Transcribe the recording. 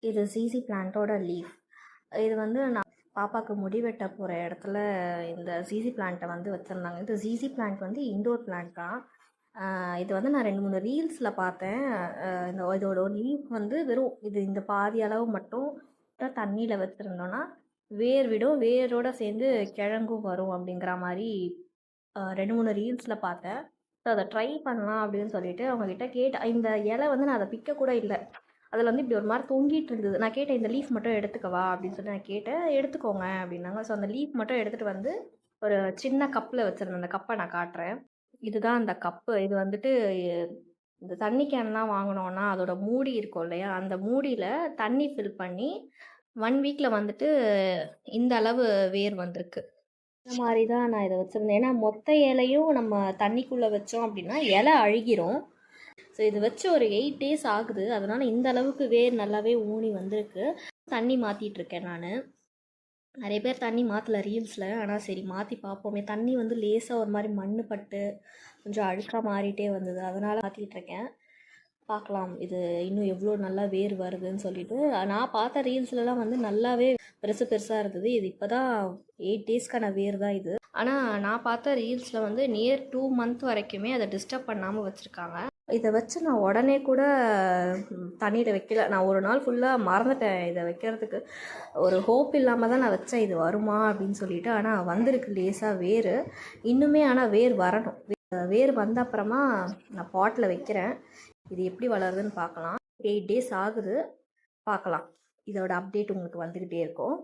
இது CC பிளான்ட்டோட leaf. இது வந்து நான் பாப்பாவுக்கு முடி வெட்ட போகிற இடத்துல இந்த சிசி பிளான்ட்டை வந்து வச்சுருந்தாங்க. இந்த சிசி பிளான்ட் வந்து இண்டோர் பிளான்ட் தான். இது வந்து நான் 2-3 ரீல்ஸில் பார்த்தேன். இதோட லீஃப் வந்து வெறும் இந்த பாதி அளவு மட்டும் தண்ணியில் வச்சுருந்தோன்னா வேர் விடும், வேரோட சேர்ந்து கிழங்கும் வரும் அப்படிங்கிற மாதிரி 2-3 ரீல்ஸில் பார்த்தேன். ஸோ அதை ட்ரை பண்ணலாம் அப்படின்னு சொல்லிட்டு அவங்கக்கிட்ட கேட்டேன். இந்த இலை வந்து நான் அதை பிக்க கூட இல்லை, அதில் வந்து இப்படி ஒரு மாதிரி தொங்கிட்டு இருந்தது. நான் கேட்டேன், இந்த லீஃப் மட்டும் எடுத்துக்கவா அப்படின்னு சொல்லி நான் கேட்டேன். எடுத்துக்கோங்க அப்படின்னாங்க. ஸோ அந்த லீஃப் மட்டும் எடுத்துகிட்டு வந்து ஒரு சின்ன கப்பில் வச்சுருந்தேன். அந்த கப்பை நான் காட்டுறேன். இதுதான் அந்த கப்பு. இது வந்துட்டு இந்த தண்ணி கேன்லாம் வாங்கினோன்னா அதோட மூடி இருக்கும் இல்லையா, அந்த மூடியில் தண்ணி ஃபில் பண்ணி 1 வீக்கில் வந்துட்டு இந்த அளவு வேர் வந்திருக்கு. இந்த மாதிரி தான் நான் இதை வச்சுருந்தேன். ஏன்னா மொத்த இலையும் நம்ம தண்ணிக்குள்ளே வச்சோம் அப்படின்னா இலை அழுகிரும். ஸோ இது வச்சு ஒரு 8 days ஆகுது. அதனால் இந்த அளவுக்கு வேர் நல்லாவே ஊனி வந்திருக்கு. தண்ணி மாற்றிட்டுருக்கேன் நான். நிறைய பேர் தண்ணி மாற்றலை ரீல்ஸில். ஆனால் சரி மாற்றி பார்ப்போமே. தண்ணி வந்து லேசாக ஒரு மாதிரி மண் பட்டு கொஞ்சம் அழுக்காக மாறிட்டே வந்தது, அதனால் மாற்றிட்டுருக்கேன். பார்க்கலாம் இது இன்னும் எவ்வளோ நல்லா வேர் வருதுன்னு சொல்லிட்டு. நான் பார்த்த ரீல்ஸ்லலாம் வந்து நல்லாவே பெருசாக இருந்தது. இது இப்போ தான் 8 daysக்கான வேர் தான் இது. ஆனால் நான் பார்த்த ரீல்ஸில் வந்து நியர் 2 month வரைக்குமே அதை டிஸ்டர்ப் பண்ணாமல் வச்சுருக்காங்க. இதை வச்சு நான் உடனே கூட தண்ணியில் வைக்கல. நான் ஒரு நாள் ஃபுல்லாக மறந்துட்டேன் இதை வைக்கிறதுக்கு. ஒரு ஹோப் இல்லாமல் தான் நான் வச்சேன் இது வருமா அப்படின்னு சொல்லிட்டு. ஆனால் வந்திருக்கு லேசாக வேர். இன்னுமே ஆனால் வேர் வரணும். வேர் வந்த அப்புறமா நான் பாட்டில் வைக்கிறேன். இது எப்படி வளருதுன்னு பார்க்கலாம். 8 days ஆகுது, பார்க்கலாம். இதோட அப்டேட் உங்களுக்கு வந்துக்கிட்டே இருக்கும்.